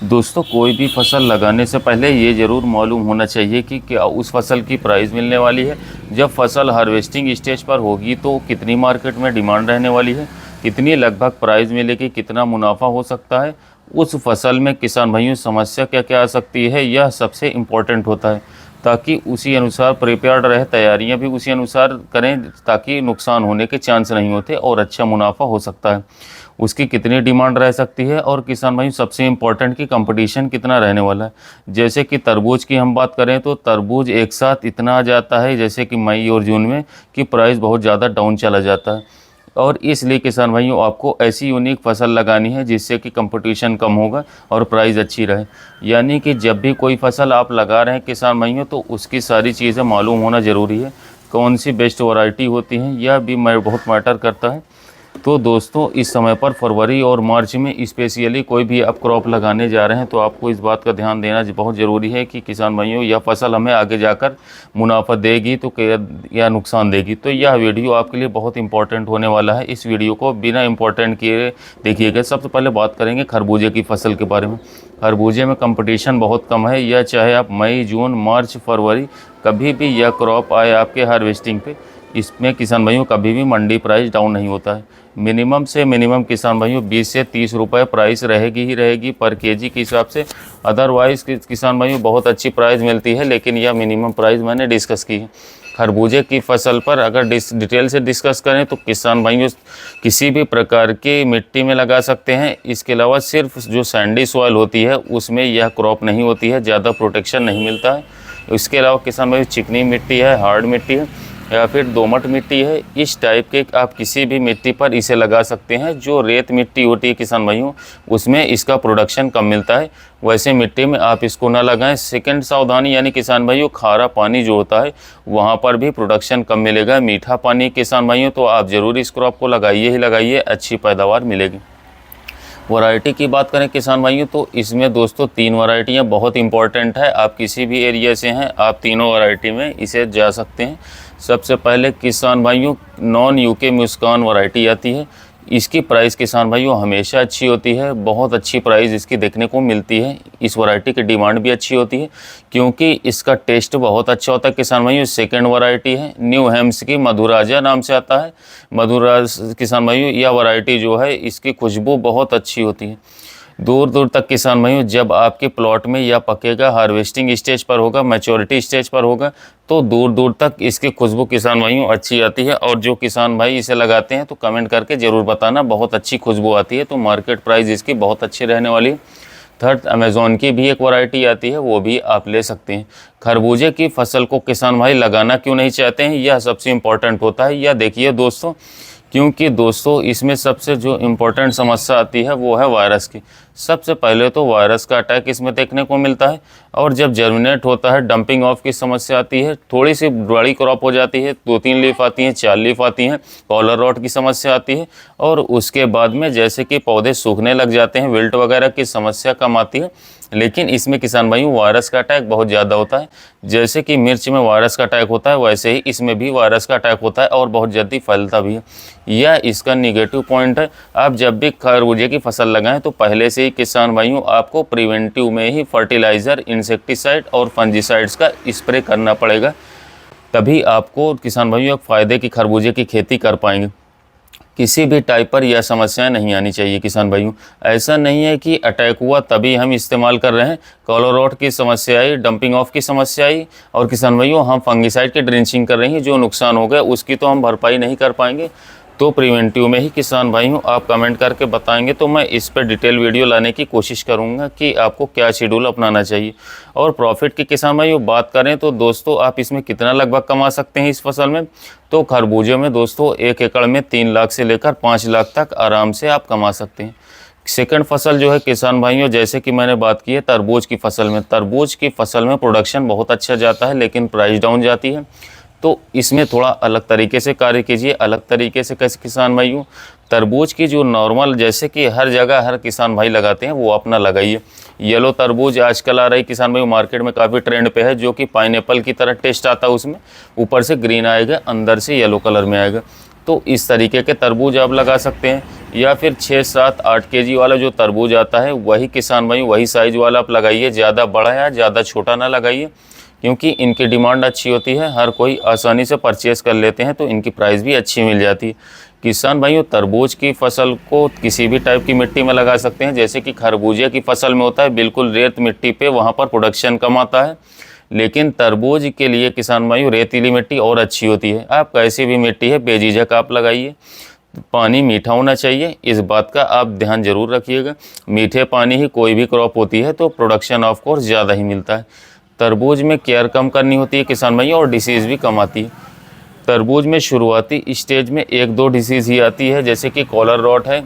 दोस्तों, कोई भी फसल लगाने से पहले ये ज़रूर मालूम होना चाहिए कि क्या उस फसल की प्राइस मिलने वाली है। जब फसल हार्वेस्टिंग स्टेज पर होगी तो कितनी मार्केट में डिमांड रहने वाली है, कितनी लगभग प्राइस मिलेगी, कितना मुनाफा हो सकता है, उस फसल में किसान भाइयों समस्या क्या क्या आ सकती है, यह सबसे इम्पोर्टेंट होता है। ताकि उसी अनुसार प्रिपेयर्ड रहे, तैयारियां भी उसी अनुसार करें ताकि नुकसान होने के चांस नहीं होते और अच्छा मुनाफा हो सकता है। उसकी कितनी डिमांड रह सकती है और किसान भाई सबसे इम्पोर्टेंट कि कंपटीशन कितना रहने वाला है। जैसे कि तरबूज की हम बात करें तो तरबूज एक साथ इतना आ जाता है जैसे कि मई और जून में कि प्राइस बहुत ज़्यादा डाउन चला जाता है। और इसलिए किसान भाइयों आपको ऐसी यूनिक फसल लगानी है जिससे कि कंपटीशन कम होगा और प्राइस अच्छी रहे। यानी कि जब भी कोई फसल आप लगा रहे हैं किसान भाइयों तो उसकी सारी चीज़ें मालूम होना ज़रूरी है। कौन सी बेस्ट वैरायटी होती है यह भी बहुत मैटर करता है। तो दोस्तों, इस समय पर फरवरी और मार्च में स्पेशली कोई भी आप क्रॉप लगाने जा रहे हैं तो आपको इस बात का ध्यान देना बहुत ज़रूरी है कि किसान भाइयों यह फसल हमें आगे जाकर मुनाफा देगी तो या नुकसान देगी। तो यह वीडियो आपके लिए बहुत इंपॉर्टेंट होने वाला है। इस वीडियो को बिना इम्पोर्टेंट किए देखिएगा। सबसे पहले बात करेंगे खरबूजे की फसल के बारे में। खरबूजे में कंपटीशन बहुत कम है। यह चाहे आप मई, जून, मार्च, फरवरी कभी भी यह क्रॉप आए आपके हार्वेस्टिंग पे, इसमें किसान भाइयों कभी भी मंडी प्राइस डाउन नहीं होता है। मिनिमम से मिनिमम किसान भाइयों 20 से 30 रुपए प्राइस रहेगी ही रहेगी पर केजी के हिसाब से। अदरवाइज़ किसान भाइयों बहुत अच्छी प्राइस मिलती है, लेकिन यह मिनिमम प्राइस मैंने डिस्कस की है। खरबूजे की फसल पर अगर डिटेल से डिस्कस करें तो किसान भाइयों किसी भी प्रकार की मिट्टी में लगा सकते हैं। इसके अलावा सिर्फ जो सैंडी सॉइल होती है उसमें यह क्रॉप नहीं होती है, ज़्यादा प्रोटेक्शन नहीं मिलता है। इसके अलावा किसान भाइयों चिकनी मिट्टी है, हार्ड मिट्टी है या फिर दोमट मिट्टी है, इस टाइप के आप किसी भी मिट्टी पर इसे लगा सकते हैं। जो रेत मिट्टी होती है किसान भाइयों उसमें इसका प्रोडक्शन कम मिलता है, वैसे मिट्टी में आप इसको ना लगाएं। सेकंड सावधानी यानी किसान भाइयों खारा पानी जो होता है वहाँ पर भी प्रोडक्शन कम मिलेगा। मीठा पानी किसान भाइयों तो आप ज़रूर इस क्रॉप को लगाइए ही लगाइए, अच्छी पैदावार मिलेगी। वैरायटी की बात करें किसान भाइयों तो इसमें दोस्तों 3 वैरायटियाँ बहुत इंपॉर्टेंट है। आप किसी भी एरिया से हैं आप तीनों वैरायटी में इसे जा सकते हैं। सबसे पहले किसान भाइयों नॉन यूके मुस्कान वैरायटी आती है। इसकी प्राइस किसान भाइयों हमेशा अच्छी होती है, बहुत अच्छी प्राइस इसकी देखने को मिलती है। इस वैरायटी की डिमांड भी अच्छी होती है क्योंकि इसका टेस्ट बहुत अच्छा होता है किसान भाइयों। सेकंड वैरायटी है न्यू हेम्स की, मधुराजा नाम से आता है। मधुराज किसान भाइयों यह वैरायटी जो है इसकी खुशबू बहुत अच्छी होती है। दूर दूर तक किसान भाइयों जब आपके प्लॉट में यह पकेगा, हार्वेस्टिंग स्टेज पर होगा, मैच्योरिटी स्टेज पर होगा तो दूर दूर तक इसकी खुशबू किसान भाइयों अच्छी आती है। और जो किसान भाई इसे लगाते हैं तो कमेंट करके ज़रूर बताना, बहुत अच्छी खुशबू आती है। तो मार्केट प्राइस इसकी बहुत अच्छी रहने वाली है। थर्ड अमेज़ॉन की भी एक वैरायटी आती है, वो भी आप ले सकते हैं। खरबूजे की फसल को किसान भाई लगाना क्यों नहीं चाहते हैं यह सबसे इम्पोर्टेंट होता है। यह देखिए दोस्तों, क्योंकि दोस्तों इसमें सबसे जो इम्पोर्टेंट समस्या आती है वो है वायरस की। सबसे पहले तो वायरस का अटैक इसमें देखने को मिलता है और जब जर्मिनेट होता है डंपिंग ऑफ की समस्या आती है। थोड़ी सी बड़ी क्रॉप हो जाती है, 2-3 लीफ आती हैं, 4 लीफ आती हैं, कॉलर रॉट की समस्या आती है और उसके बाद में जैसे कि पौधे सूखने लग जाते हैं, विल्ट वगैरह की समस्या कम आती है। लेकिन इसमें किसान भाइयों वायरस का अटैक बहुत ज़्यादा होता है। जैसे कि मिर्च में वायरस का अटैक होता है वैसे ही इसमें भी वायरस का अटैक होता है और बहुत जल्दी फैलता भी है। यह इसका निगेटिव पॉइंट है। आप जब भी खरबूजे की फसल लगाएं तो पहले से ही किसान भाइयों आपको प्रिवेंटिव में ही फर्टिलाइज़र, इंसेक्टिसाइड और फंजीसाइड्स का स्प्रे करना पड़ेगा, तभी आपको किसान भाइयों एक फ़ायदे की खरबूजे की खेती कर पाएंगे। किसी भी टाइप पर यह समस्याएं नहीं आनी चाहिए किसान भाइयों। ऐसा नहीं है कि अटैक हुआ तभी हम इस्तेमाल कर रहे हैं। कॉलर रॉट की समस्या आई, डंपिंग ऑफ की समस्या आई और किसान भाइयों हम फंगिसाइड की ड्रेंचिंग कर रहे हैं, जो नुकसान हो गया उसकी तो हम भरपाई नहीं कर पाएंगे। तो प्रिवेंटिव में ही किसान भाइयों आप कमेंट करके बताएंगे तो मैं इस पर डिटेल वीडियो लाने की कोशिश करूंगा कि आपको क्या शेड्यूल अपनाना चाहिए। और प्रॉफिट की किसान भाइयों बात करें तो दोस्तों आप इसमें कितना लगभग कमा सकते हैं इस फसल में। तो खरबूजे में दोस्तों 1 एकड़ में 3 लाख से लेकर 5 लाख तक आराम से आप कमा सकते हैं। सेकंड फसल जो है किसान भाइयों, जैसे कि मैंने बात की है तरबूज की फसल में, तरबूज की फसल में प्रोडक्शन बहुत अच्छा जाता है लेकिन प्राइस डाउन जाती है। तो इसमें थोड़ा अलग तरीके से कार्य कीजिए। अलग तरीके से कैसे किसान भाइयों, तरबूज की जो नॉर्मल जैसे कि हर जगह हर किसान भाई लगाते हैं वो अपना लगाइए। येलो तरबूज आजकल आ रही किसान भाई मार्केट में काफ़ी ट्रेंड पे है, जो कि पाइनएप्पल की तरह टेस्ट आता है, उसमें ऊपर से ग्रीन आएगा अंदर से येलो कलर में आएगा। तो इस तरीके के तरबूज आप लगा सकते हैं। या फिर 6, 7, 8 केजी वाला जो तरबूज आता है वही किसान भाई वही साइज़ वाला आप लगाइए, ज़्यादा बड़ा या ज़्यादा छोटा ना लगाइए, क्योंकि इनकी डिमांड अच्छी होती है, हर कोई आसानी से परचेज़ कर लेते हैं, तो इनकी प्राइस भी अच्छी मिल जाती है। किसान भाइयों तरबूज की फसल को किसी भी टाइप की मिट्टी में लगा सकते हैं, जैसे कि खरबूजे की फसल में होता है बिल्कुल रेत मिट्टी पे, वहाँ पर प्रोडक्शन कम आता है, लेकिन तरबूज के लिए किसान भाइयों रेतीली मिट्टी और अच्छी होती है। आप कैसी भी मिट्टी है बेझिझक आप लगाइए, पानी मीठा होना चाहिए, इस बात का आप ध्यान जरूर रखिएगा। मीठे पानी ही कोई भी क्रॉप होती है तो प्रोडक्शन ऑफ कोर्स ज़्यादा ही मिलता है। तरबूज में केयर कम करनी होती है किसान भाइयों, और डिसीज़ भी कम आती है। तरबूज में शुरुआती स्टेज में 1-2 डिसीज़ ही आती है, जैसे कि कॉलर रॉट है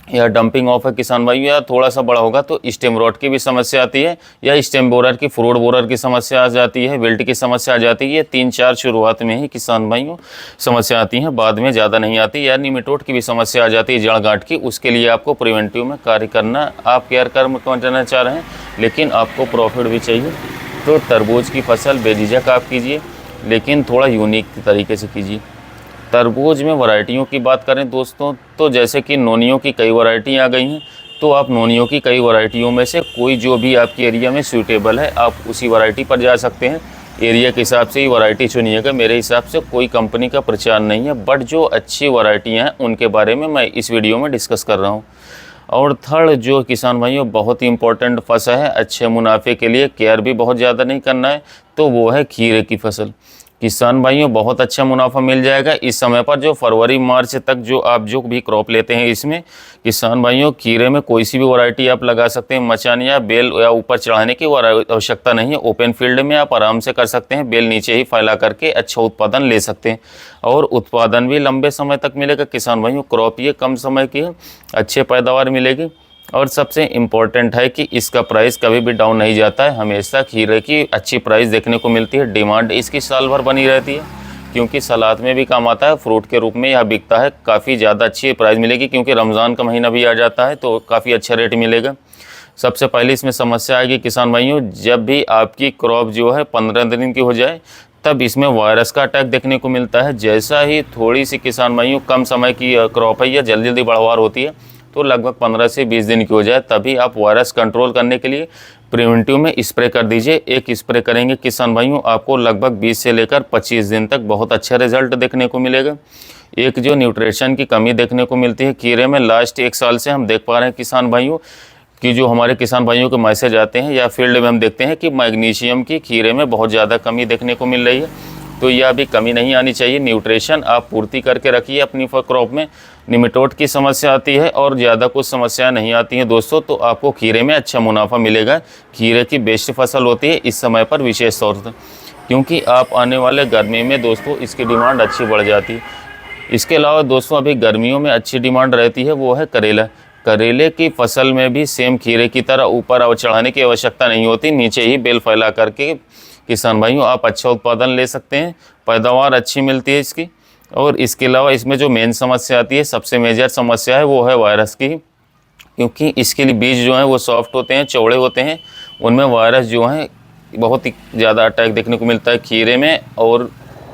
या डंपिंग ऑफ है किसान भाइयों, या थोड़ा सा बड़ा होगा तो स्टेम रॉट की भी समस्या आती है, या स्टेम बोरर की, फ्रूट बोरर की समस्या आ जाती है, विल्ट की समस्या आ जाती है। 3-4 शुरुआत में ही किसान भाइयों समस्या आती हैं, बाद में ज़्यादा नहीं आती। या निमेटोड की भी समस्या आ जाती है, जड़ गांठ की, उसके लिए आपको प्रिवेंटिव में कार्य करना, आप केयर करना चाह रहे हैं लेकिन आपको प्रॉफिट भी चाहिए, तो तरबूज की फसल बेझिझक आप कीजिए, लेकिन थोड़ा यूनिक तरीके से कीजिए। तरबूज में वैरायटियों की बात करें दोस्तों, तो जैसे कि नोनियों की कई वैरायटी आ गई हैं, तो आप नोनियों की कई वैरायटियों में से कोई जो भी आपके एरिया में सूटेबल है आप उसी वैरायटी पर जा सकते हैं। एरिया के हिसाब से ही वैरायटी चुनिएगा। मेरे हिसाब से कोई कंपनी का प्रचार नहीं है, बट जो अच्छी वैरायटियाँ हैं उनके बारे में मैं इस वीडियो में डिस्कस कर रहा हूँ। और थर्ड जो किसान भाइयों बहुत ही इंपॉर्टेंट फसल है अच्छे मुनाफे के लिए, केयर भी बहुत ज़्यादा नहीं करना है, तो वो है खीरे की फसल। किसान भाइयों बहुत अच्छा मुनाफा मिल जाएगा इस समय पर, जो फरवरी मार्च तक जो आप जो भी क्रॉप लेते हैं इसमें किसान भाइयों खीरे में कोई सी भी वैरायटी आप लगा सकते हैं। मचान या बेल या ऊपर चढ़ाने की आवश्यकता नहीं है, ओपन फील्ड में आप आराम से कर सकते हैं, बेल नीचे ही फैला करके अच्छा उत्पादन ले सकते हैं, और उत्पादन भी लंबे समय तक मिलेगा किसान भाइयों। क्रॉप ये कम समय की है, अच्छे पैदावार मिलेगी, और सबसे इम्पॉर्टेंट है कि इसका प्राइस कभी भी डाउन नहीं जाता है, हमेशा खीरे की अच्छी प्राइस देखने को मिलती है। डिमांड इसकी साल भर बनी रहती है, क्योंकि सलाद में भी काम आता है, फ्रूट के रूप में यह बिकता है, काफ़ी ज़्यादा अच्छी प्राइस मिलेगी, क्योंकि रमज़ान का महीना भी आ जाता है तो काफ़ी अच्छा रेट मिलेगा। सबसे पहले इसमें समस्या आएगी किसान भाइयों, जब भी आपकी क्रॉप जो है 15 दिन की हो जाए तब इसमें वायरस का अटैक देखने को मिलता है। जैसा ही थोड़ी सी किसान भाइयों कम समय की क्रॉप है या जल्दी जल्दी बढ़वार होती है, तो लगभग 15 से 20 दिन की हो जाए, तभी आप वायरस कंट्रोल करने के लिए प्रिवेंटिव में स्प्रे कर दीजिए। एक स्प्रे करेंगे किसान भाइयों आपको लगभग 20 से लेकर 25 दिन तक बहुत अच्छा रिजल्ट देखने को मिलेगा। एक जो न्यूट्रिशन की कमी देखने को मिलती है खीरे में, लास्ट 1 साल से हम देख पा रहे हैं किसान भाइयों कि जो हमारे किसान भाइयों के मैसेज आते हैं या फील्ड में हम देखते हैं कि मैग्नीशियम की खीरे में बहुत ज़्यादा कमी देखने को मिल रही है, तो यह अभी कमी नहीं आनी चाहिए। न्यूट्रिशन आप पूर्ति करके रखिए अपनी क्रॉप में। निमेटोड की समस्या आती है और ज़्यादा कुछ समस्या नहीं आती हैं दोस्तों, तो आपको खीरे में अच्छा मुनाफा मिलेगा। खीरे की बेस्ट फसल होती है इस समय पर विशेष तौर पर, क्योंकि आप आने वाले गर्मी में दोस्तों इसकी डिमांड अच्छी बढ़ जाती है। इसके अलावा दोस्तों अभी गर्मियों में अच्छी डिमांड रहती है, वो है करेला। करेले की फसल में भी सेम खीरे की तरह ऊपर चढ़ाने की आवश्यकता नहीं होती, नीचे ही बेल फैला करके किसान भाइयों आप अच्छा उत्पादन ले सकते हैं, पैदावार अच्छी मिलती है इसकी। और इसके अलावा इसमें जो मेन समस्या आती है, सबसे मेजर समस्या है, वो है वायरस की, क्योंकि इसके लिए बीज जो हैं वो सॉफ्ट होते हैं, चौड़े होते हैं, उनमें वायरस जो हैं बहुत ही ज़्यादा अटैक देखने को मिलता है खीरे में और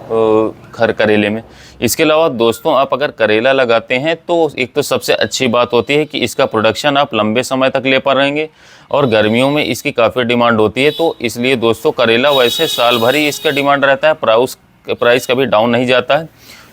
करेले में। इसके अलावा दोस्तों आप अगर करेला लगाते हैं तो एक तो सबसे अच्छी बात होती है कि इसका प्रोडक्शन आप लंबे समय तक ले पा रहेंगे, और गर्मियों में इसकी काफ़ी डिमांड होती है, तो इसलिए दोस्तों करेला वैसे साल भर ही इसका डिमांड रहता है, प्राइस कभी डाउन नहीं जाता है।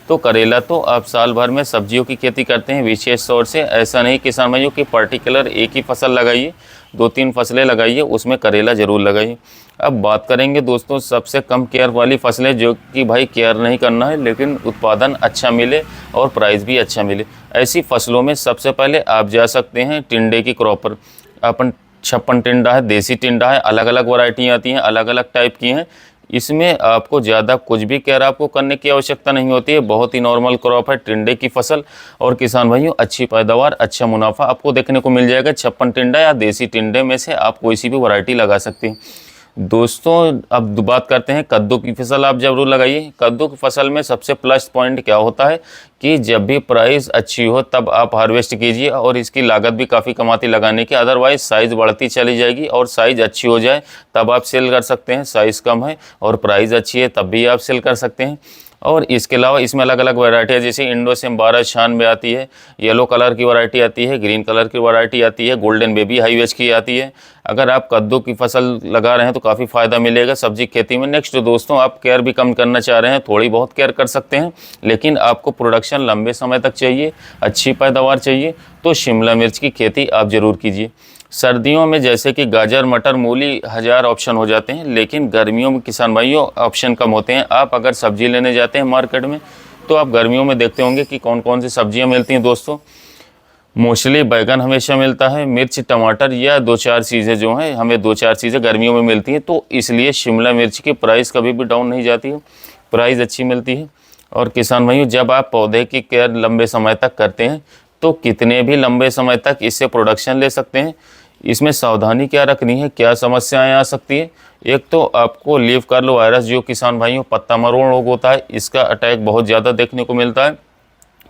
तो करेला तो आप साल भर में सब्जियों की खेती करते हैं विशेष तौर से, ऐसा नहीं किसान भाइयों कि पर्टिकुलर एक ही फसल लगाइए, 2-3 फसलें लगाइए, उसमें करेला ज़रूर लगाइए। अब बात करेंगे दोस्तों सबसे कम केयर वाली फसलें, जो कि भाई केयर नहीं करना है लेकिन उत्पादन अच्छा मिले और प्राइस भी अच्छा मिले। ऐसी फसलों में सबसे पहले आप जा सकते हैं टिंडे की क्रॉप पर। अपन 56 टिंडा है, देसी टिंडा है, अलग अलग वैरायटियाँ आती हैं, अलग अलग टाइप की हैं। इसमें आपको ज़्यादा कुछ भी केयर आपको करने की आवश्यकता नहीं होती है, बहुत ही नॉर्मल क्रॉप है टिंडे की फसल, और किसान भाइयों अच्छी पैदावार अच्छा मुनाफा आपको देखने को मिल जाएगा। 56 टिंडा या देसी टिंडे में से आप कोई सी भी वैरायटी लगा सकते हैं। दोस्तों अब बात करते हैं कद्दू की फसल, आप जरूर लगाइए। कद्दू की फसल में सबसे प्लस पॉइंट क्या होता है कि जब भी प्राइस अच्छी हो तब आप हार्वेस्ट कीजिए, और इसकी लागत भी काफ़ी कम आती लगाने की, अदरवाइज साइज़ बढ़ती चली जाएगी, और साइज़ अच्छी हो जाए तब आप सेल कर सकते हैं, साइज़ कम है और प्राइस अच्छी है तब भी आप सेल कर सकते हैं। और इसके अलावा इसमें अलग अलग वैरायटी है, जैसे इंडो सिम 1296 आती है, येलो कलर की वैरायटी आती है, ग्रीन कलर की वैरायटी आती है, गोल्डन बेबी हाई वेज की आती है। अगर आप कद्दू की फसल लगा रहे हैं तो काफ़ी फ़ायदा मिलेगा सब्जी खेती में। नेक्स्ट दोस्तों, आप केयर भी कम करना चाह रहे हैं, थोड़ी बहुत केयर कर सकते हैं, लेकिन आपको प्रोडक्शन लंबे समय तक चाहिए, अच्छी पैदावार चाहिए, तो शिमला मिर्च की खेती आप ज़रूर कीजिए। सर्दियों में जैसे कि गाजर, मटर, मूली 1000 ऑप्शन हो जाते हैं, लेकिन गर्मियों में किसान भाइयों ऑप्शन कम होते हैं। आप अगर सब्जी लेने जाते हैं मार्केट में तो आप गर्मियों में देखते होंगे कि कौन कौन सी सब्जियां मिलती हैं दोस्तों। मोस्टली बैगन हमेशा मिलता है, मिर्च, टमाटर या 2-4 चीज़ें जो हैं, हमें 2-4 चीज़ें गर्मियों में मिलती हैं, तो इसलिए शिमला मिर्च की प्राइस कभी भी डाउन नहीं जाती है, प्राइस अच्छी मिलती है। और किसान भाइयों, जब आप पौधे की केयर लंबे समय तक करते हैं तो कितने भी लंबे समय तक इससे प्रोडक्शन ले सकते हैं। इसमें सावधानी क्या रखनी है, क्या समस्याएं आ सकती है। एक तो आपको लीफ कर्ल वायरस, जो किसान भाइयों पत्ता मरोड़ रोग होता है, इसका अटैक बहुत ज़्यादा देखने को मिलता है।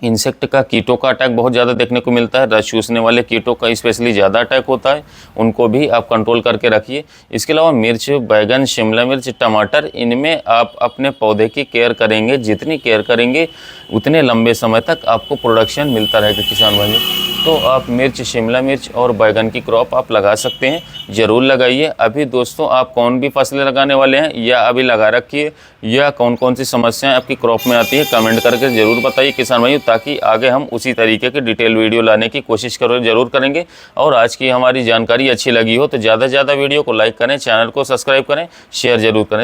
इंसेक्ट का, कीटों का अटैक बहुत ज़्यादा देखने को मिलता है, रस चूसने वाले कीटों का स्पेशली ज़्यादा अटैक होता है, उनको भी आप कंट्रोल करके रखिए। इसके अलावा मिर्च, बैगन, शिमला मिर्च, टमाटर, इनमें आप अपने पौधे की केयर करेंगे, जितनी केयर करेंगे उतने लंबे समय तक आपको प्रोडक्शन मिलता रहेगा किसान भाइयों। तो आप मिर्च, शिमला मिर्च और बैगन की क्रॉप आप लगा सकते हैं, ज़रूर लगाइए। अभी दोस्तों आप कौन भी फसलें लगाने वाले हैं या अभी लगा रखी है, या कौन कौन सी समस्याएं आपकी क्रॉप में आती है, कमेंट करके ज़रूर बताइए किसान भाइयों, ताकि आगे हम उसी तरीके की डिटेल वीडियो लाने की कोशिश ज़रूर करेंगे। और आज की हमारी जानकारी अच्छी लगी हो तो ज़्यादा से ज़्यादा वीडियो को लाइक करें, चैनल को सब्सक्राइब करें, शेयर ज़रूर करें।